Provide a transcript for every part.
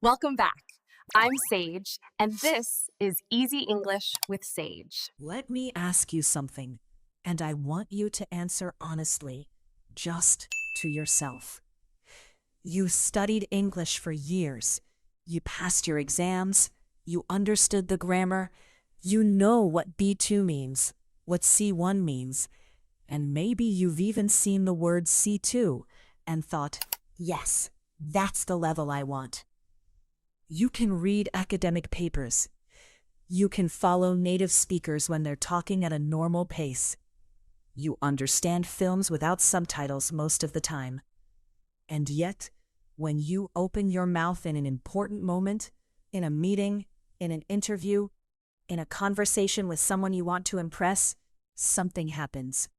Welcome back. I'm Sage, and this is Easy English with Sage. Let me ask you something, and I want you to answer honestly, just to yourself. You studied English for years. You passed your exams. You understood the grammar. You know what B2 means, what C1 means, and maybe you've even seen the word C2 and thought, yes, that's the level I want. You can read academic papers. You can follow native speakers when they're talking at a normal pace. You understand films without subtitles most of the time. And yet, when you open your mouth in an important moment, in a meeting, in an interview, in a conversation with someone you want to impress, something happens.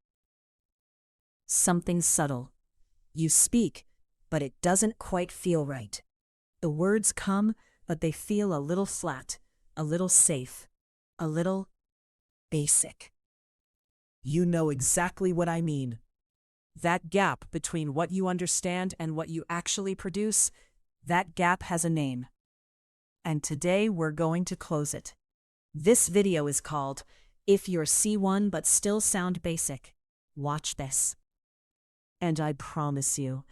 Something subtle. You speak, but it doesn't quite feel right. The words come, but they feel a little flat, a little safe, a little basic. You know exactly what I mean. That gap between what you understand and what you actually produce, that gap has a name. And today we're going to close it. This video is called, If You're C1 But Still Sound Basic. Watch this. And I promise you,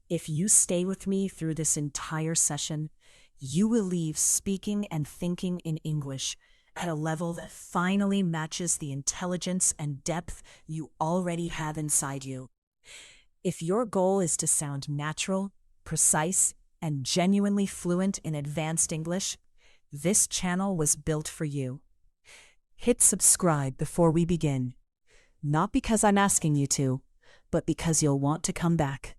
if you stay with me through this entire session, you will leave speaking and thinking in English at a level that finally matches the intelligence and depth you already have inside you. If your goal is to sound natural, precise, and genuinely fluent in advanced English, this channel was built for you. Hit subscribe before we begin. Not because I'm asking you to, but because you'll want to come back.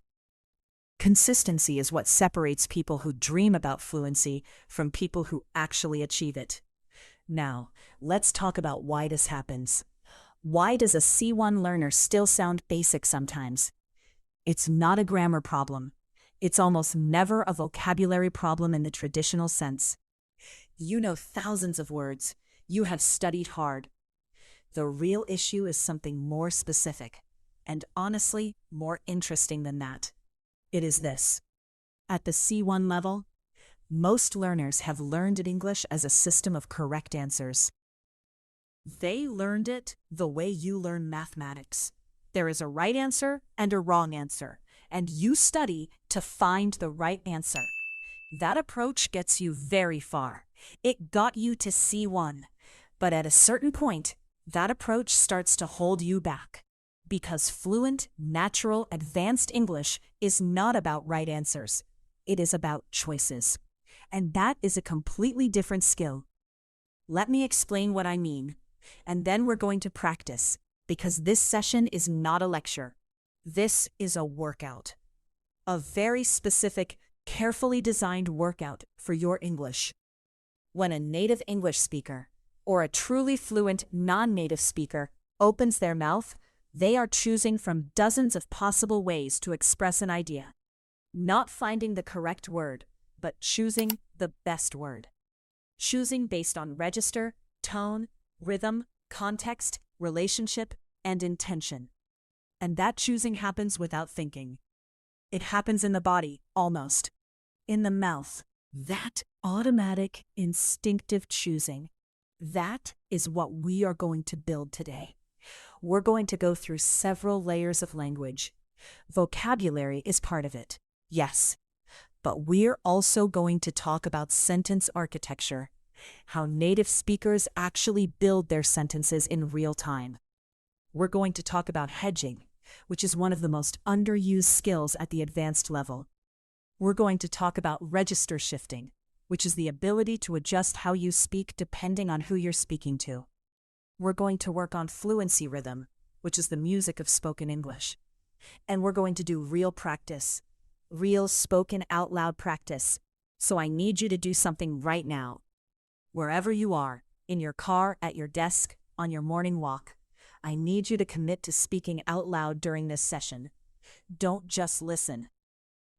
Consistency is what separates people who dream about fluency from people who actually achieve it. Now, let's talk about why this happens. Why does a C1 learner still sound basic sometimes? It's not a grammar problem. It's almost never a vocabulary problem in the traditional sense. You know thousands of words. You have studied hard. The real issue is something more specific, and honestly, more interesting than that. It is this. At the C1 level, most learners have learned English as a system of correct answers. They learned it the way you learn mathematics. There is a right answer and a wrong answer, and you study to find the right answer. That approach gets you very far. It got you to C1, but at a certain point, that approach starts to hold you back. Because fluent, natural, advanced English is not about right answers. It is about choices. And that is a completely different skill. Let me explain what I mean, and then we're going to practice, because this session is not a lecture. This is a workout. A very specific, carefully designed workout for your English. When a native English speaker, or a truly fluent non-native speaker, opens their mouth, they are choosing from dozens of possible ways to express an idea. Not finding the correct word, but choosing the best word. Choosing based on register, tone, rhythm, context, relationship, and intention. And that choosing happens without thinking. It happens in the body, almost. In the mouth. That automatic, instinctive choosing. That is what we are going to build today. We're going to go through several layers of language. Vocabulary is part of it, yes. But we're also going to talk about sentence architecture, how native speakers actually build their sentences in real time. We're going to talk about hedging, which is one of the most underused skills at the advanced level. We're going to talk about register shifting, which is the ability to adjust how you speak depending on who you're speaking to. We're going to work on fluency rhythm, which is the music of spoken English. And we're going to do real practice, real spoken out loud practice. So I need you to do something right now. Wherever you are, in your car, at your desk, on your morning walk, I need you to commit to speaking out loud during this session. Don't just listen.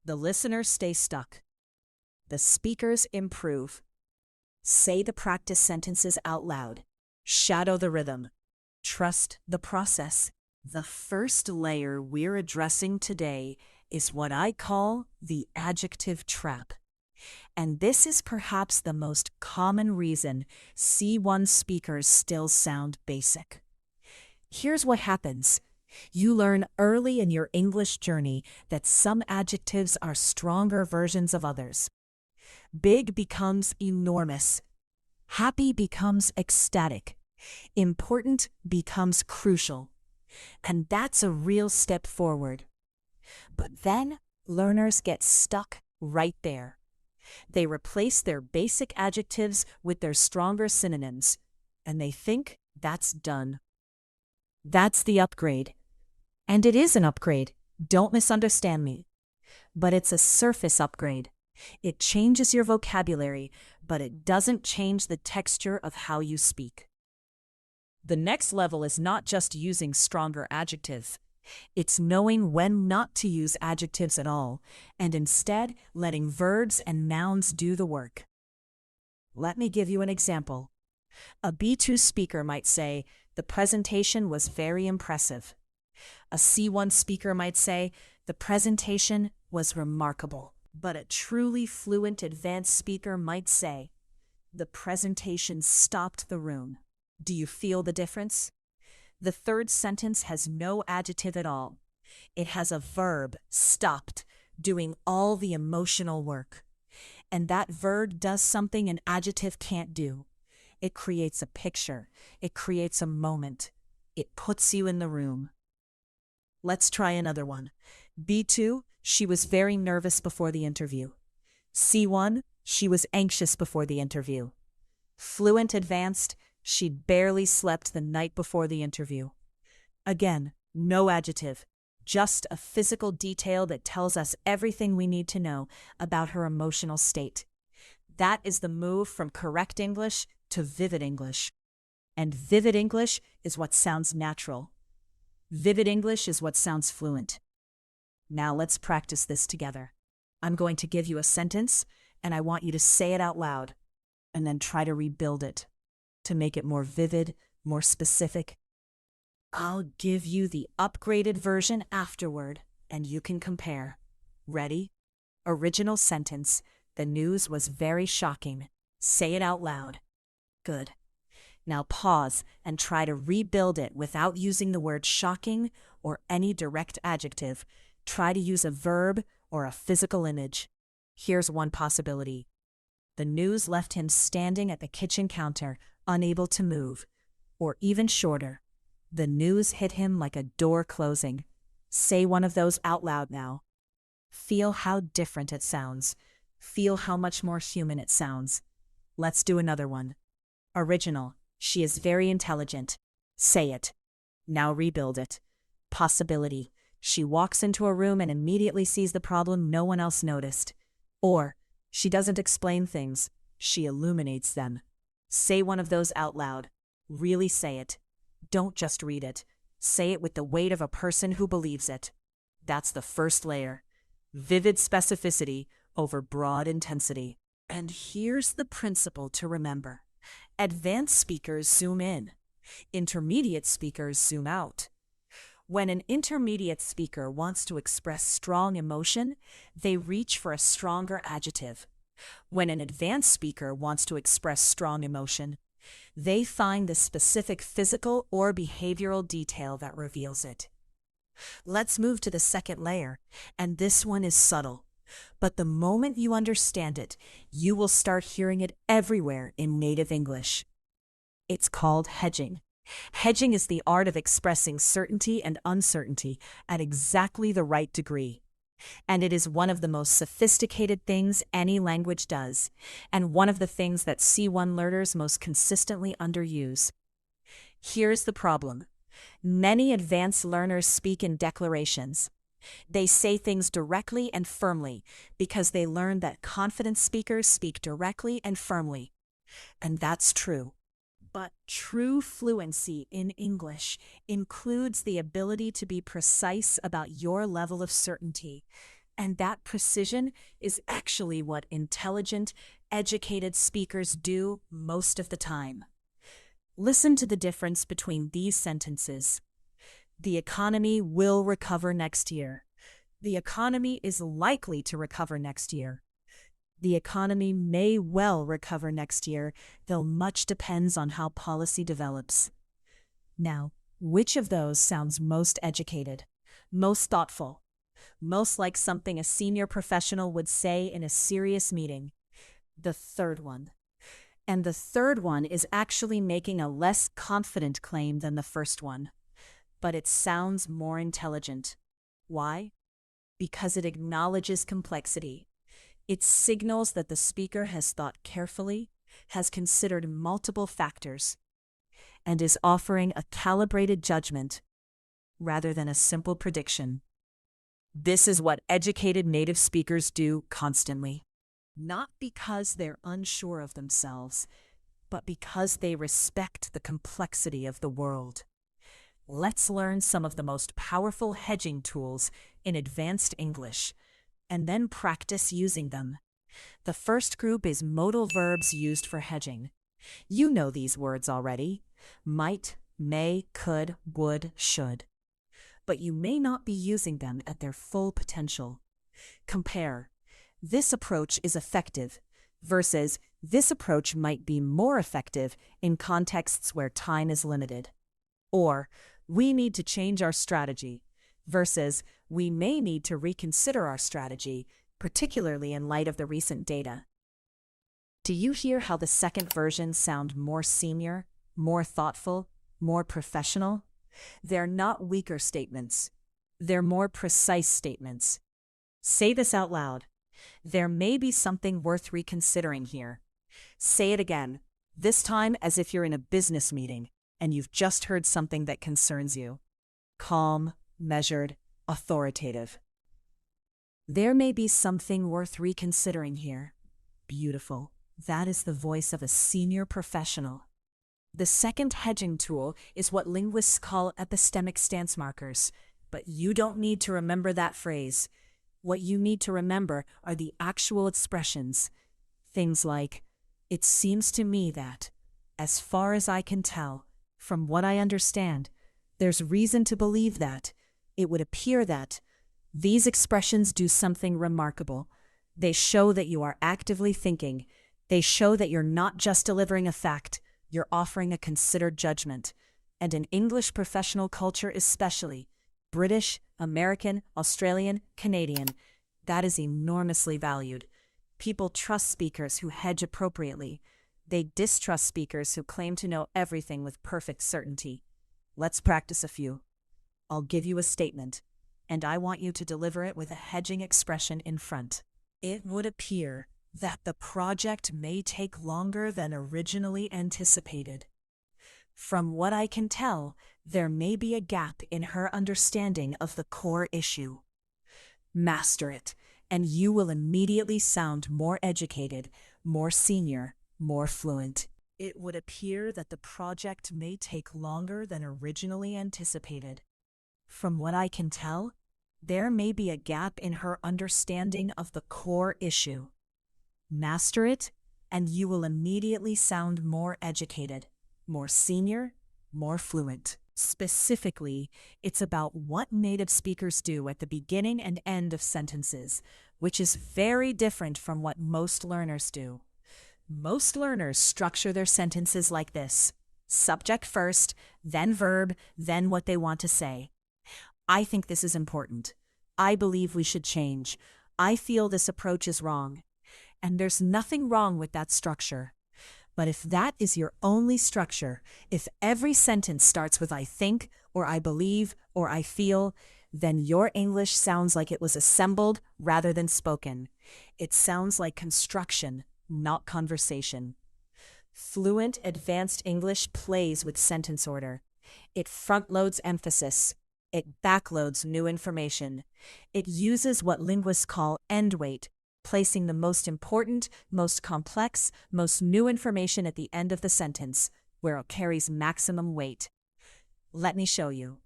The listeners stay stuck. The speakers improve. Say the practice sentences out loud. Shadow the rhythm. Trust the process. The first layer we're addressing today is what I call the adjective trap. And this is perhaps the most common reason C1 speakers still sound basic. Here's what happens. You learn early in your English journey that some adjectives are stronger versions of others. Big becomes enormous. Happy becomes ecstatic. Important becomes crucial. And that's a real step forward. But then learners get stuck right there. They replace their basic adjectives with their stronger synonyms, and they think that's done. That's the upgrade. And it is an upgrade. Don't misunderstand me. But it's a surface upgrade. It changes your vocabulary, but it doesn't change the texture of how you speak. The next level is not just using stronger adjectives. It's knowing when not to use adjectives at all, and instead letting verbs and nouns do the work. Let me give you an example. A B2 speaker might say, "The presentation was very impressive." A C1 speaker might say, "The presentation was remarkable." But a truly fluent advanced speaker might say, "The presentation stopped the room." Do you feel the difference? The third sentence has no adjective at all. It has a verb, stopped, doing all the emotional work. And that verb does something an adjective can't do. It creates a picture. It creates a moment. It puts you in the room. Let's try another one. B2, she was very nervous before the interview. C1, she was anxious before the interview. Fluent advanced, she barely slept the night before the interview. Again, no adjective, just a physical detail that tells us everything we need to know about her emotional state. That is the move from correct English to vivid English. And vivid English is what sounds natural. Vivid English is what sounds fluent. Now let's practice this together. I'm going to give you a sentence, and I want you to say it out loud, and then try to rebuild it to make it more vivid, more specific. I'll give you the upgraded version afterward, and you can compare. Ready? Original sentence. The news was very shocking. Say it out loud. Good. Now pause and try to rebuild it without using the word shocking or any direct adjective. Try to use a verb or a physical image. Here's one possibility. The news left him standing at the kitchen counter, unable to move. Or even shorter, the news hit him like a door closing. Say one of those out loud now. Feel how different it sounds. Feel how much more human it sounds. Let's do another one. Original. She is very intelligent. Say it. Now rebuild it. Possibility. She walks into a room and immediately sees the problem no one else noticed. Or, she doesn't explain things. She illuminates them. Say one of those out loud. Really say it. Don't just read it. Say it with the weight of a person who believes it. That's the first layer. Vivid specificity over broad intensity. And here's the principle to remember. Advanced speakers zoom in. Intermediate speakers zoom out. When an intermediate speaker wants to express strong emotion, they reach for a stronger adjective. When an advanced speaker wants to express strong emotion, they find the specific physical or behavioral detail that reveals it. Let's move to the second layer, and this one is subtle. But the moment you understand it, you will start hearing it everywhere in native English. It's called hedging. Hedging is the art of expressing certainty and uncertainty at exactly the right degree. And it is one of the most sophisticated things any language does, and one of the things that C1 learners most consistently underuse. Here's the problem. Many advanced learners speak in declarations. They say things directly and firmly because they learned that confident speakers speak directly and firmly. And that's true. But true fluency in English includes the ability to be precise about your level of certainty. And that precision is actually what intelligent, educated speakers do most of the time. Listen to the difference between these sentences. The economy will recover next year. The economy is likely to recover next year. The economy may well recover next year, though much depends on how policy develops. Now, which of those sounds most educated, most thoughtful, most like something a senior professional would say in a serious meeting? The third one. And the third one is actually making a less confident claim than the first one. But it sounds more intelligent. Why? Because it acknowledges complexity. It signals that the speaker has thought carefully, has considered multiple factors, and is offering a calibrated judgment rather than a simple prediction. This is what educated native speakers do constantly. Not because they're unsure of themselves, but because they respect the complexity of the world. Let's learn some of the most powerful hedging tools in advanced English, and then practice using them. The first group is modal verbs used for hedging. You know these words already: might, may, could, would, should. But you may not be using them at their full potential. Compare: this approach is effective versus this approach might be more effective in contexts where time is limited. Or we need to change our strategy versus we may need to reconsider our strategy, particularly in light of the recent data. Do you hear how the second versions sound more senior, more thoughtful, more professional? They're not weaker statements. They're more precise statements. Say this out loud. There may be something worth reconsidering here. Say it again, this time as if you're in a business meeting and you've just heard something that concerns you. Calm, measured, authoritative. There may be something worth reconsidering here. Beautiful. That is the voice of a senior professional. The second hedging tool is what linguists call epistemic stance markers, but you don't need to remember that phrase. What you need to remember are the actual expressions. Things like, it seems to me that, as far as I can tell, from what I understand, there's reason to believe that, it would appear that. These expressions do something remarkable. They show that you are actively thinking. They show that you're not just delivering a fact, you're offering a considered judgment. And in English professional culture especially, British, American, Australian, Canadian, that is enormously valued. People trust speakers who hedge appropriately. They distrust speakers who claim to know everything with perfect certainty. Let's practice a few. I'll give you a statement, and I want you to deliver it with a hedging expression in front. It would appear that the project may take longer than originally anticipated. From what I can tell, there may be a gap in her understanding of the core issue. Master it, and you will immediately sound more educated, more senior, more fluent. It would appear that the project may take longer than originally anticipated. From what I can tell, there may be a gap in her understanding of the core issue. Master it, and you will immediately sound more educated, more senior, more fluent. Specifically, it's about what native speakers do at the beginning and end of sentences, which is very different from what most learners do. Most learners structure their sentences like this: subject first, then verb, then what they want to say. I think this is important. I believe we should change. I feel this approach is wrong. And there's nothing wrong with that structure. But if that is your only structure, if every sentence starts with I think, or I believe, or I feel, then your English sounds like it was assembled rather than spoken. It sounds like construction, not conversation. Fluent advanced English plays with sentence order. It front-loads emphasis. It backloads new information. It uses what linguists call end weight, placing the most important, most complex, most new information at the end of the sentence, where it carries maximum weight. Let me show you.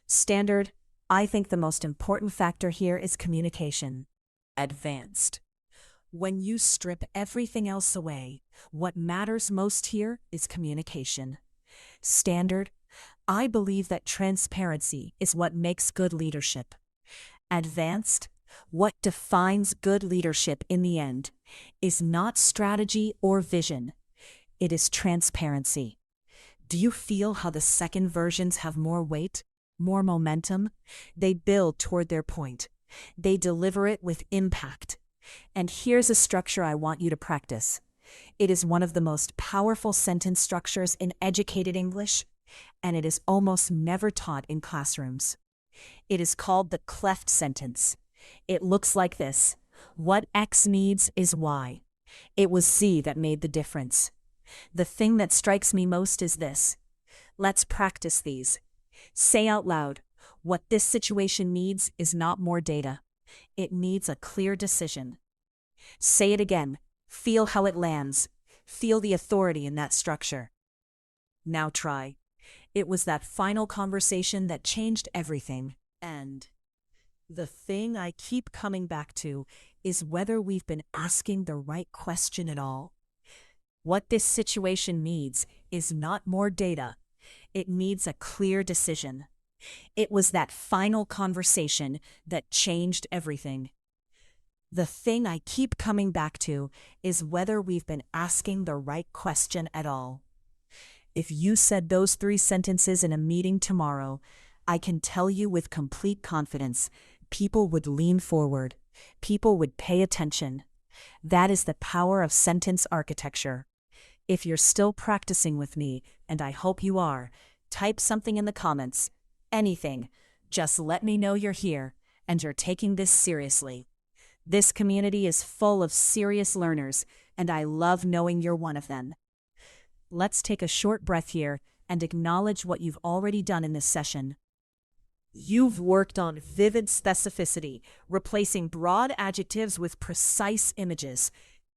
Standard: I think the most important factor here is communication. Advanced: when you strip everything else away, what matters most here is communication. Standard: I believe that transparency is what makes good leadership. Advanced: What defines good leadership in the end is not strategy or vision, it is transparency. Do you feel how the second versions have more weight, more momentum? They build toward their point. They deliver it with impact. And here's a structure I want you to practice. It is one of the most powerful sentence structures in educated English, and it is almost never taught in classrooms. It is called the cleft sentence. It looks like this. What X needs is Y. It was Z that made the difference. The thing that strikes me most is this. Let's practice these. Say out loud, what this situation needs is not more data. It needs a clear decision. Say it again. Feel how it lands. Feel the authority in that structure. Now try. It was that final conversation that changed everything. And the thing I keep coming back to is whether we've been asking the right question at all. What this situation needs is not more data. It needs a clear decision. It was that final conversation that changed everything. The thing I keep coming back to is whether we've been asking the right question at all. If you said those 3 sentences in a meeting tomorrow, I can tell you with complete confidence, people would lean forward. People would pay attention. That is the power of sentence architecture. If you're still practicing with me, and I hope you are, type something in the comments. Anything. Just let me know you're here, and you're taking this seriously. This community is full of serious learners, and I love knowing you're one of them. Let's take a short breath here and acknowledge what you've already done in this session. You've worked on vivid specificity, replacing broad adjectives with precise images.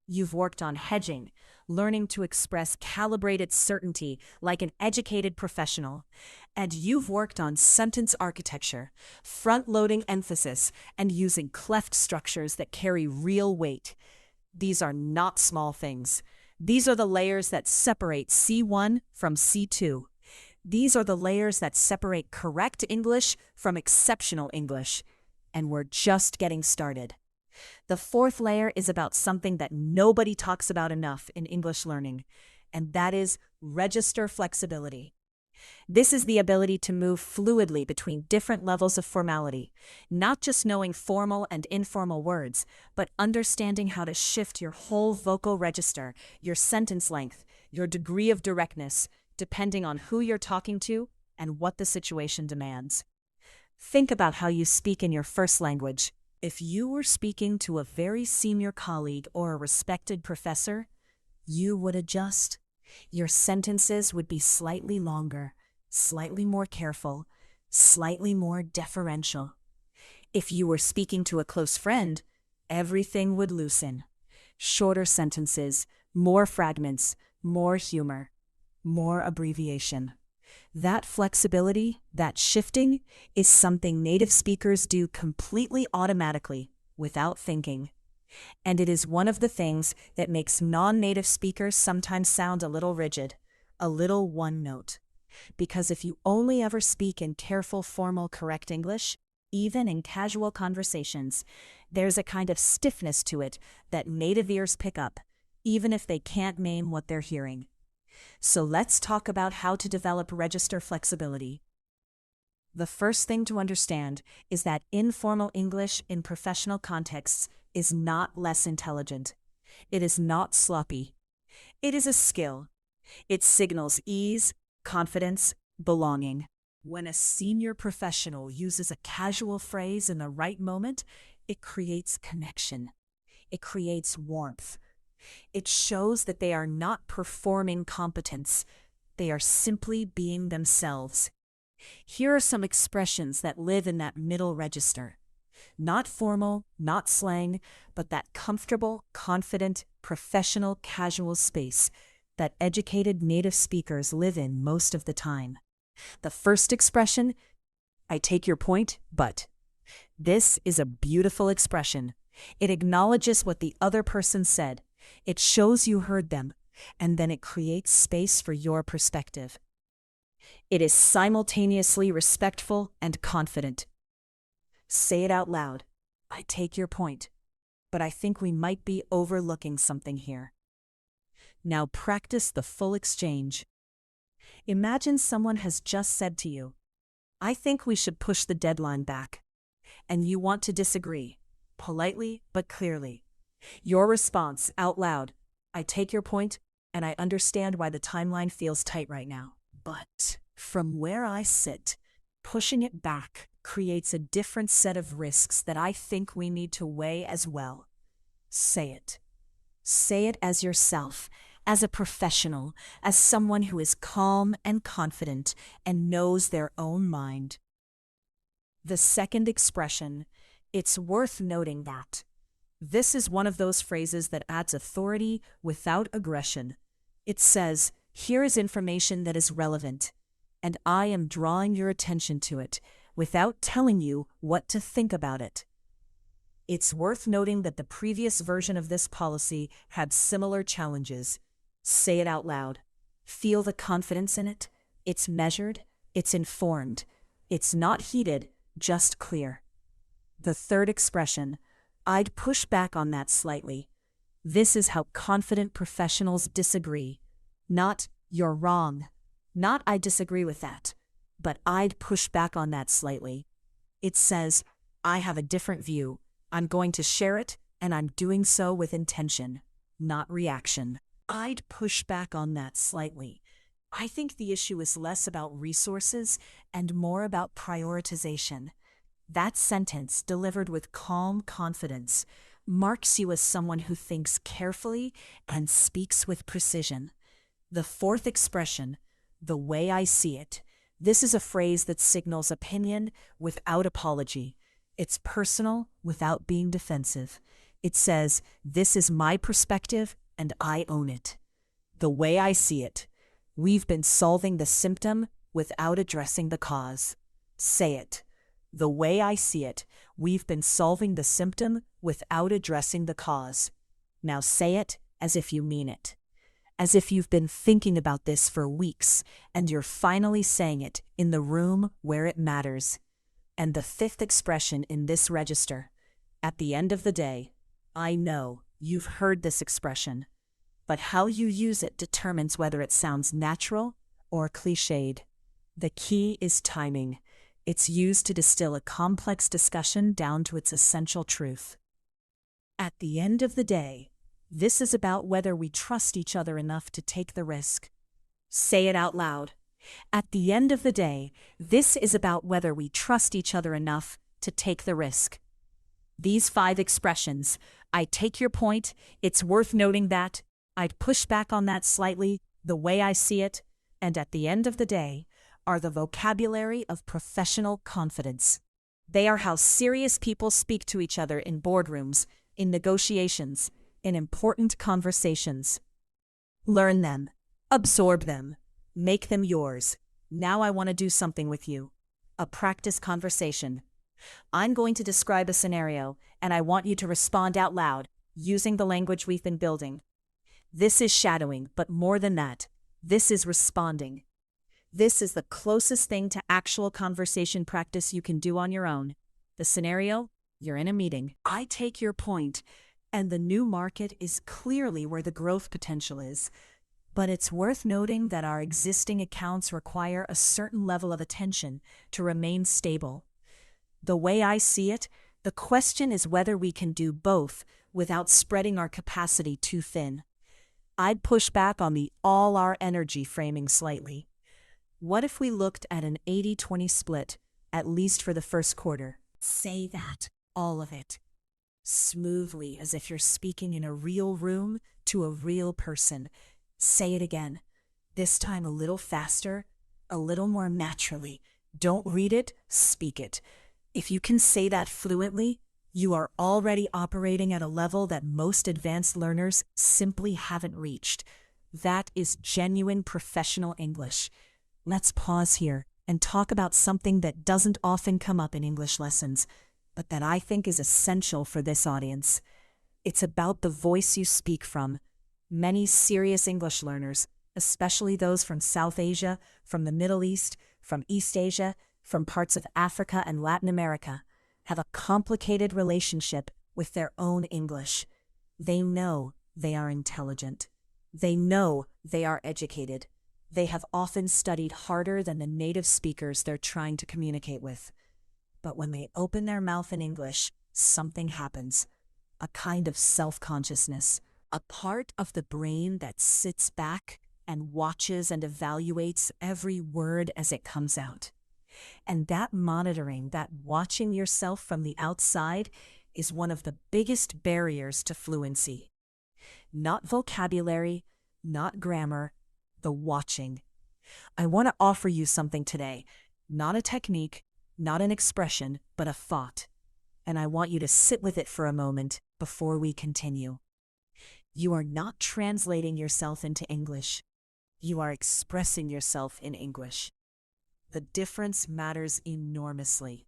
You've worked on hedging, learning to express calibrated certainty like an educated professional. And you've worked on sentence architecture, front-loading emphasis, and using cleft structures that carry real weight. These are not small things. These are the layers that separate C1 from C2. These are the layers that separate correct English from exceptional English. And we're just getting started. The 4th layer is about something that nobody talks about enough in English learning, and that is register flexibility. This is the ability to move fluidly between different levels of formality, not just knowing formal and informal words, but understanding how to shift your whole vocal register, your sentence length, your degree of directness, depending on who you're talking to and what the situation demands. Think about how you speak in your first language. If you were speaking to a very senior colleague or a respected professor, you would adjust. Your sentences would be slightly longer, slightly more careful, slightly more deferential. If you were speaking to a close friend, everything would loosen. Shorter sentences, more fragments, more humor, more abbreviation. That flexibility, that shifting, is something native speakers do completely automatically, without thinking. And it is one of the things that makes non-native speakers sometimes sound a little rigid, a little one-note. Because if you only ever speak in careful, formal, correct English, even in casual conversations, there's a kind of stiffness to it that native ears pick up, even if they can't name what they're hearing. So let's talk about how to develop register flexibility. The first thing to understand is that informal English in professional contexts is not less intelligent. It is not sloppy. It is a skill. It signals ease, confidence, belonging. When a senior professional uses a casual phrase in the right moment, it creates connection. It creates warmth. It shows that they are not performing competence. They are simply being themselves. Here are some expressions that live in that middle register. Not formal, not slang, but that comfortable, confident, professional, casual space that educated native speakers live in most of the time. The first expression, I take your point, but. This is a beautiful expression. It acknowledges what the other person said. It shows you heard them, and then it creates space for your perspective. It is simultaneously respectful and confident. Say it out loud. I take your point, but I think we might be overlooking something here. Now practice the full exchange. Imagine someone has just said to you, I think we should push the deadline back, and you want to disagree, politely but clearly. Your response out loud, I take your point, and I understand why the timeline feels tight right now. But from where I sit, pushing it back creates a different set of risks that I think we need to weigh as well. Say it. Say it as yourself, as a professional, as someone who is calm and confident and knows their own mind. The second expression, it's worth noting that. This is one of those phrases that adds authority without aggression. It says, here is information that is relevant, and I am drawing your attention to it without telling you what to think about it. It's worth noting that the previous version of this policy had similar challenges. Say it out loud. Feel the confidence in it. It's measured. It's informed. It's not heated, just clear. The third expression, I'd push back on that slightly. This is how confident professionals disagree. Not, you're wrong. Not, I disagree with that. But I'd push back on that slightly. It says, I have a different view. I'm going to share it, and I'm doing so with intention, not reaction. I'd push back on that slightly. I think the issue is less about resources and more about prioritization. That sentence, delivered with calm confidence, marks you as someone who thinks carefully and speaks with precision. The fourth expression, the way I see it, this is a phrase that signals opinion without apology. It's personal without being defensive. It says, this is my perspective and I own it. The way I see it, we've been solving the symptom without addressing the cause. Say it. The way I see it, we've been solving the symptom without addressing the cause. Now say it as if you mean it. As if you've been thinking about this for weeks and you're finally saying it in the room where it matters. And the fifth expression in this register, at the end of the day, I know you've heard this expression, but how you use it determines whether it sounds natural or cliched. The key is timing. It's used to distill a complex discussion down to its essential truth. At the end of the day, this is about whether we trust each other enough to take the risk. Say it out loud. At the end of the day, this is about whether we trust each other enough to take the risk. These 5 expressions, I take your point, it's worth noting that, I'd push back on that slightly, the way I see it, and at the end of the day, are the vocabulary of professional confidence. They are how serious people speak to each other in boardrooms, in negotiations, in important conversations. Learn them, absorb them, make them yours. Now I want to do something with you. A practice conversation. I'm going to describe a scenario, and I want you to respond out loud, using the language we've been building. This is shadowing, but more than that, this is responding. This is the closest thing to actual conversation practice you can do on your own. The scenario, you're in a meeting. I take your point, and the new market is clearly where the growth potential is. But it's worth noting that our existing accounts require a certain level of attention to remain stable. The way I see it, the question is whether we can do both without spreading our capacity too thin. I'd push back on the all our energy framing slightly. What if we looked at an 80-20 split, at least for the first quarter? Say that, all of it. Smoothly, as if you're speaking in a real room to a real person. Say it again, this time a little faster, a little more naturally. Don't read it, speak it. If you can say that fluently, you are already operating at a level that most advanced learners simply haven't reached. That is genuine professional English. Let's pause here and talk about something that doesn't often come up in English lessons, but that I think is essential for this audience. It's about the voice you speak from. Many serious English learners, especially those from South Asia, from the Middle East, from East Asia, from parts of Africa and Latin America, have a complicated relationship with their own English. They know they are intelligent. They know they are educated. They have often studied harder than the native speakers they're trying to communicate with. But when they open their mouth in English, something happens. A kind of self-consciousness, a part of the brain that sits back and watches and evaluates every word as it comes out. And that monitoring, that watching yourself from the outside, is one of the biggest barriers to fluency. Not vocabulary, not grammar, the watching. I want to offer you something today, not a technique, not an expression, but a thought. And I want you to sit with it for a moment before we continue. You are not translating yourself into English. You are expressing yourself in English. The difference matters enormously.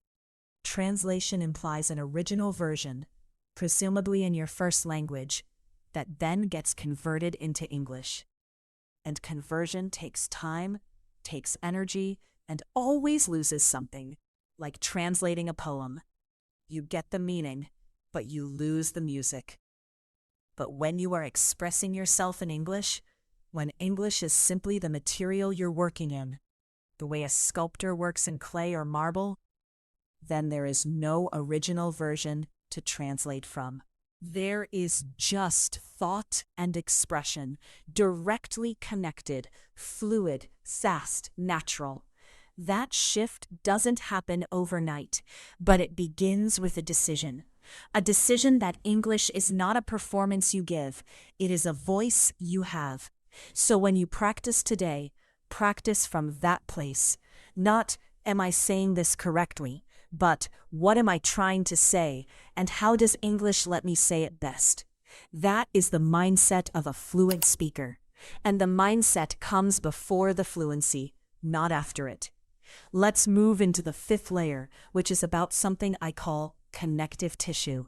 Translation implies an original version, presumably in your first language, that then gets converted into English. And conversion takes time, takes energy, and always loses something, like translating a poem. You get the meaning, but you lose the music. But when you are expressing yourself in English, when English is simply the material you're working in, the way a sculptor works in clay or marble, then there is no original version to translate from. There is just thought and expression, directly connected, fluid, fast, natural. That shift doesn't happen overnight, but it begins with a decision. A decision that English is not a performance you give, it is a voice you have. So when you practice today, practice from that place. Not, am I saying this correctly? But, what am I trying to say, and how does English let me say it best? That is the mindset of a fluent speaker. And the mindset comes before the fluency, not after it. Let's move into the fifth layer, which is about something I call connective tissue.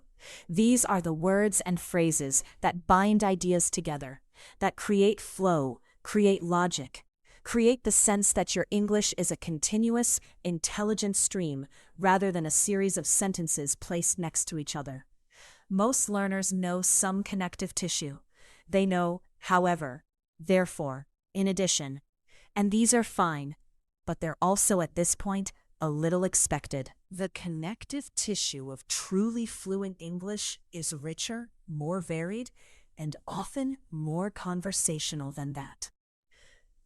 These are the words and phrases that bind ideas together, that create flow, create logic, create the sense that your English is a continuous, intelligent stream rather than a series of sentences placed next to each other. Most learners know some connective tissue. They know, however, therefore, in addition, and these are fine, but they're also at this point a little expected. The connective tissue of truly fluent English is richer, more varied, and often more conversational than that.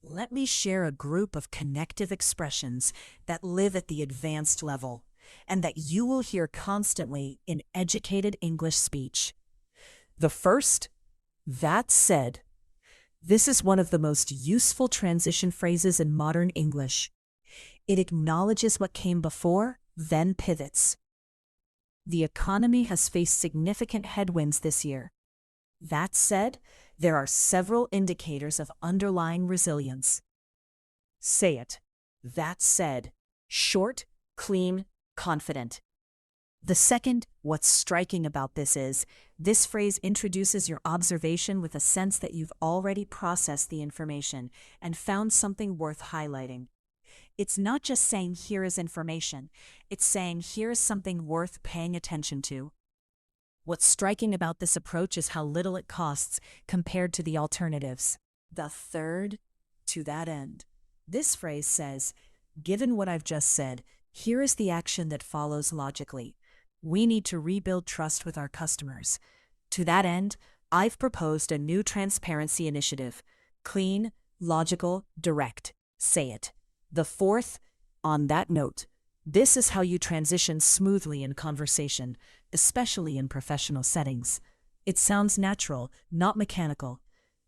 Let me share a group of connective expressions that live at the advanced level and that you will hear constantly in educated English speech. The first, that said. This is one of the most useful transition phrases in modern English. It acknowledges what came before, then pivots. The economy has faced significant headwinds this year. That said, there are several indicators of underlying resilience. Say it. That said. Short, clean, confident. The second, what's striking about this is, this phrase introduces your observation with a sense that you've already processed the information and found something worth highlighting. It's not just saying here is information, it's saying here is something worth paying attention to. What's striking about this approach is how little it costs compared to the alternatives. The third, to that end. This phrase says, given what I've just said, here is the action that follows logically. We need to rebuild trust with our customers. To that end, I've proposed a new transparency initiative. Clean, logical, direct. Say it. The fourth, on that note. This is how you transition smoothly in conversation, especially in professional settings. It sounds natural, not mechanical.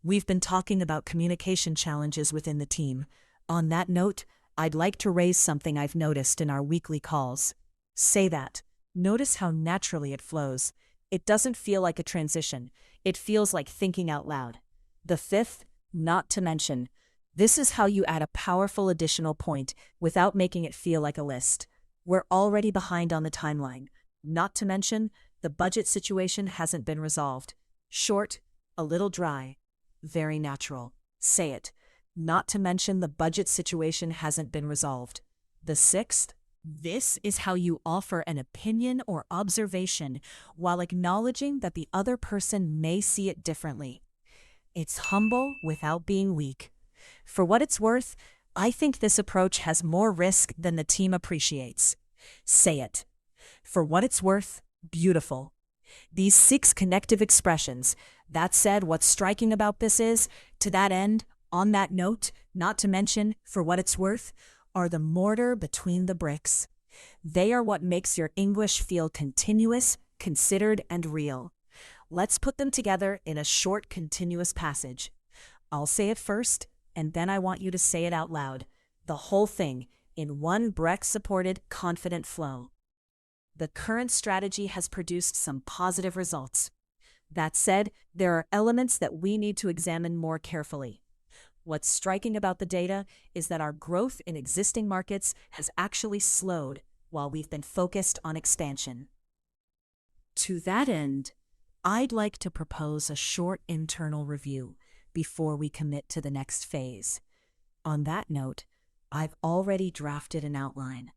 We've been talking about communication challenges within the team. On that note, I'd like to raise something I've noticed in our weekly calls. Say that. Notice how naturally it flows. It doesn't feel like a transition. It feels like thinking out loud. The fifth, not to mention. This is how you add a powerful additional point without making it feel like a list. We're already behind on the timeline. Not to mention, the budget situation hasn't been resolved. Short, a little dry, very natural. Say it. Not to mention the budget situation hasn't been resolved. The sixth, This is how you offer an opinion or observation while acknowledging that the other person may see it differently. It's humble without being weak. For what it's worth, I think this approach has more risk than the team appreciates. Say it. For what it's worth, beautiful. These 6 connective expressions. That said, what's striking about this is, to that end, on that note, not to mention, for what it's worth, are the mortar between the bricks. They are what makes your English feel continuous, considered, and real. Let's put them together in a short, continuous passage. I'll say it first, and then I want you to say it out loud. The whole thing, in one Brecht-supported, confident flow. The current strategy has produced some positive results. That said, there are elements that we need to examine more carefully. What's striking about the data is that our growth in existing markets has actually slowed while we've been focused on expansion. To that end, I'd like to propose a short internal review before we commit to the next phase. On that note, I've already drafted an outline.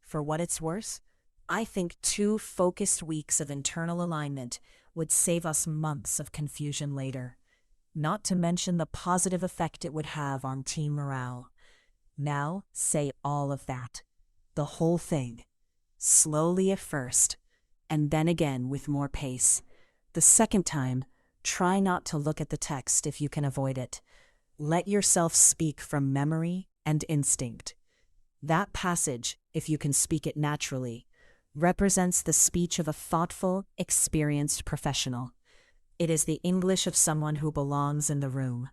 For what it's worth, I think 2 focused weeks of internal alignment would save us months of confusion later, not to mention the positive effect it would have on team morale. Now, say all of that. The whole thing. Slowly at first, and then again with more pace. The second time, try not to look at the text if you can avoid it. Let yourself speak from memory and instinct. That passage, if you can speak it naturally, represents the speech of a thoughtful, experienced professional. It is the English of someone who belongs in the room.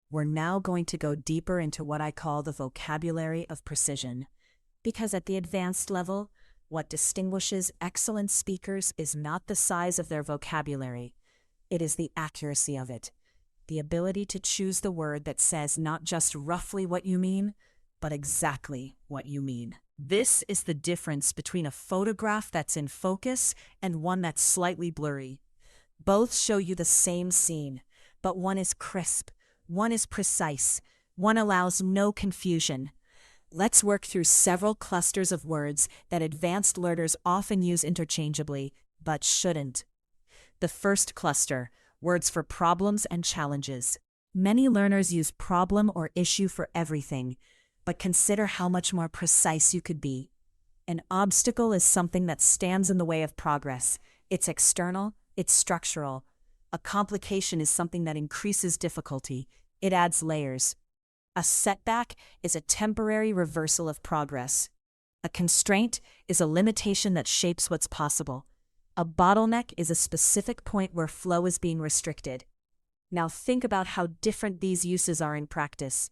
We're now going to go deeper into what I call the vocabulary of precision, because at the advanced level, what distinguishes excellent speakers is not the size of their vocabulary. It is the accuracy of it, the ability to choose the word that says not just roughly what you mean, but exactly what you mean. This is the difference between a photograph that's in focus and one that's slightly blurry. Both show you the same scene, but one is crisp, one is precise, one allows no confusion. Let's work through several clusters of words that advanced learners often use interchangeably, but shouldn't. The first cluster, words for problems and challenges. Many learners use problem or issue for everything, but consider how much more precise you could be. An obstacle is something that stands in the way of progress. It's external, it's structural. A complication is something that increases difficulty. It adds layers. A setback is a temporary reversal of progress. A constraint is a limitation that shapes what's possible. A bottleneck is a specific point where flow is being restricted. Now think about how different these uses are in practice.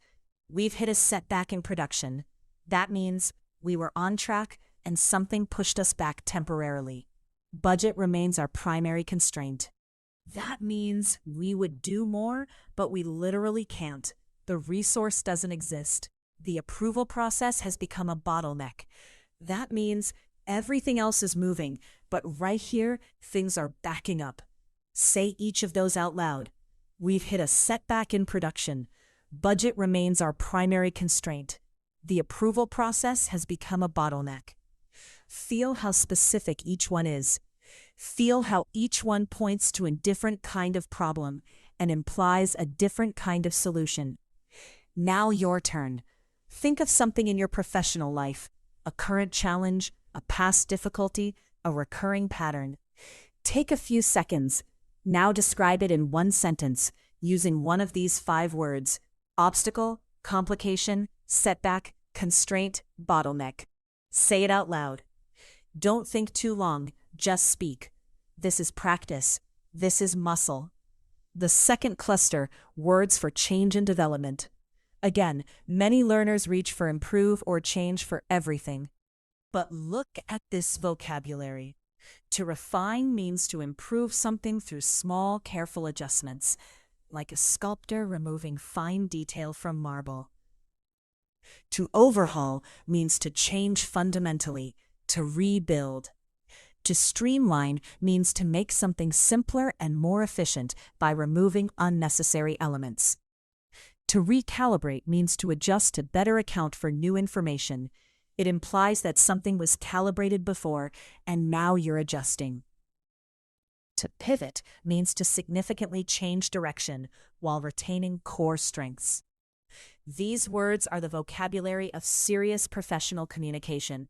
We've hit a setback in production. That means we were on track and something pushed us back temporarily. Budget remains our primary constraint. That means we would do more, but we literally can't. The resource doesn't exist. The approval process has become a bottleneck. That means everything else is moving, but right here, things are backing up. Say each of those out loud. We've hit a setback in production. Budget remains our primary constraint. The approval process has become a bottleneck. Feel how specific each one is. Feel how each one points to a different kind of problem and implies a different kind of solution. Now your turn. Think of something in your professional life, a current challenge, a past difficulty, a recurring pattern. Take a few seconds. Now describe it in one sentence, using one of these 5 words: obstacle, complication, setback, constraint, bottleneck. Say it out loud. Don't think too long, just speak. This is practice. This is muscle. The second cluster, words for change and development. Again, many learners reach for improve or change for everything. But look at this vocabulary. To refine means to improve something through small, careful adjustments, like a sculptor removing fine detail from marble. To overhaul means to change fundamentally, to rebuild. To streamline means to make something simpler and more efficient by removing unnecessary elements. To recalibrate means to adjust to better account for new information. It implies that something was calibrated before and now you're adjusting. To pivot means to significantly change direction while retaining core strengths. These words are the vocabulary of serious professional communication.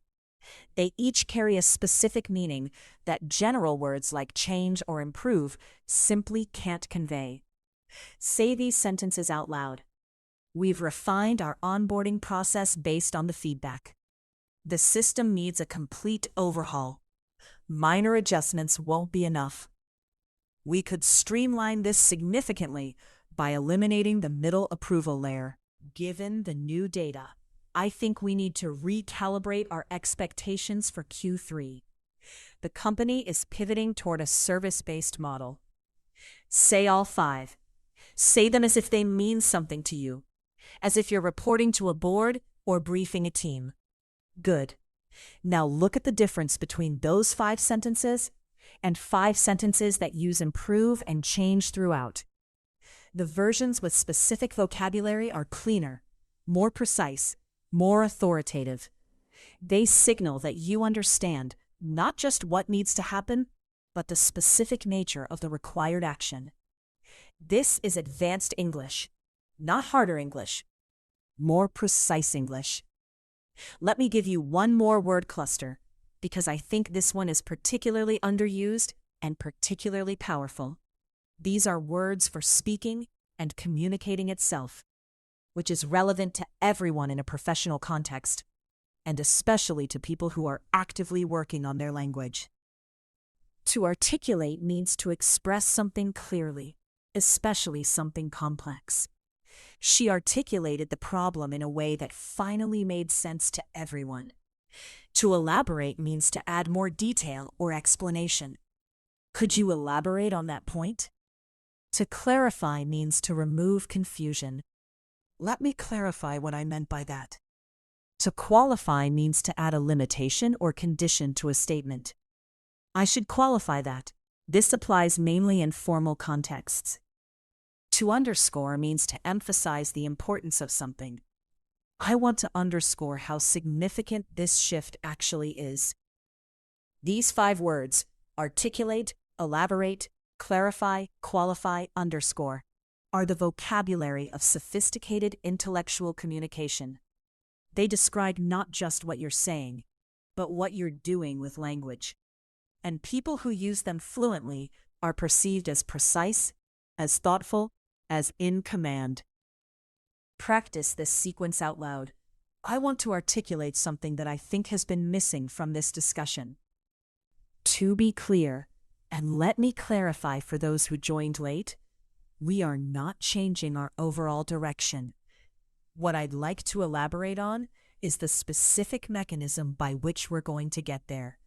They each carry a specific meaning that general words like change or improve simply can't convey. Say these sentences out loud. We've refined our onboarding process based on the feedback. The system needs a complete overhaul. Minor adjustments won't be enough. We could streamline this significantly by eliminating the middle approval layer. Given the new data, I think we need to recalibrate our expectations for Q3. The company is pivoting toward a service-based model. Say all five. Say them as if they mean something to you, as if you're reporting to a board or briefing a team. Good. Now look at the difference between those 5 sentences and 5 sentences that use improve and change throughout. The versions with specific vocabulary are cleaner, more precise, more authoritative. They signal that you understand not just what needs to happen, but the specific nature of the required action. This is advanced English, not harder English, more precise English. Let me give you one more word cluster, because I think this one is particularly underused and particularly powerful. These are words for speaking and communicating itself, which is relevant to everyone in a professional context, and especially to people who are actively working on their language. To articulate means to express something clearly, especially something complex. She articulated the problem in a way that finally made sense to everyone. To elaborate means to add more detail or explanation. Could you elaborate on that point? To clarify means to remove confusion. Let me clarify what I meant by that. To qualify means to add a limitation or condition to a statement. I should qualify that. This applies mainly in formal contexts. To underscore means to emphasize the importance of something. I want to underscore how significant this shift actually is. These 5 words, articulate, elaborate, clarify, qualify, underscore, are the vocabulary of sophisticated intellectual communication. They describe not just what you're saying, but what you're doing with language. And people who use them fluently are perceived as precise, as thoughtful, as in command. Practice this sequence out loud. I want to articulate something that I think has been missing from this discussion. To be clear, and let me clarify for those who joined late, we are not changing our overall direction. What I'd like to elaborate on is the specific mechanism by which we're going to get there.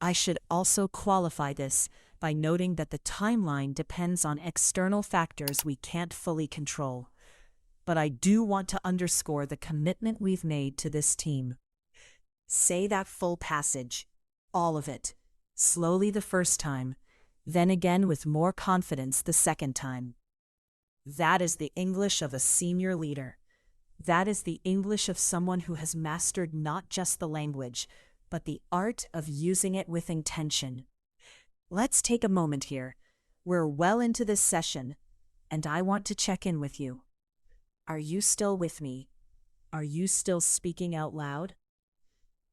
I should also qualify this by noting that the timeline depends on external factors we can't fully control. But I do want to underscore the commitment we've made to this team. Say that full passage, all of it, slowly the first time, then again with more confidence the second time. That is the English of a senior leader. That is the English of someone who has mastered not just the language, but the art of using it with intention. Let's take a moment here. We're well into this session, and I want to check in with you. Are you still with me? Are you still speaking out loud?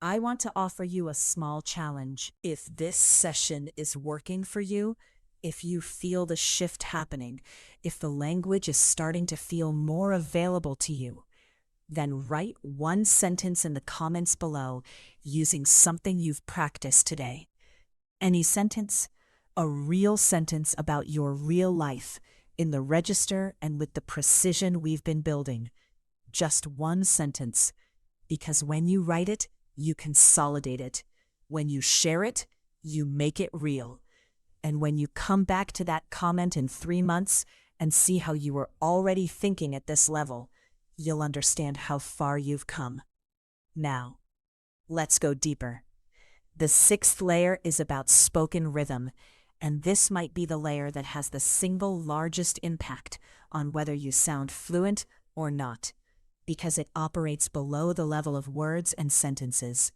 I want to offer you a small challenge. If this session is working for you, if you feel the shift happening, if the language is starting to feel more available to you, then write one sentence in the comments below using something you've practiced today. Any sentence, a real sentence about your real life in the register and with the precision we've been building. Just one sentence, because when you write it, you consolidate it. When you share it, you make it real. And when you come back to that comment in 3 months and see how you were already thinking at this level, you'll understand how far you've come. Now, let's go deeper. The 6th layer is about spoken rhythm, and this might be the layer that has the single largest impact on whether you sound fluent or not. Because it operates below the level of words and sentences.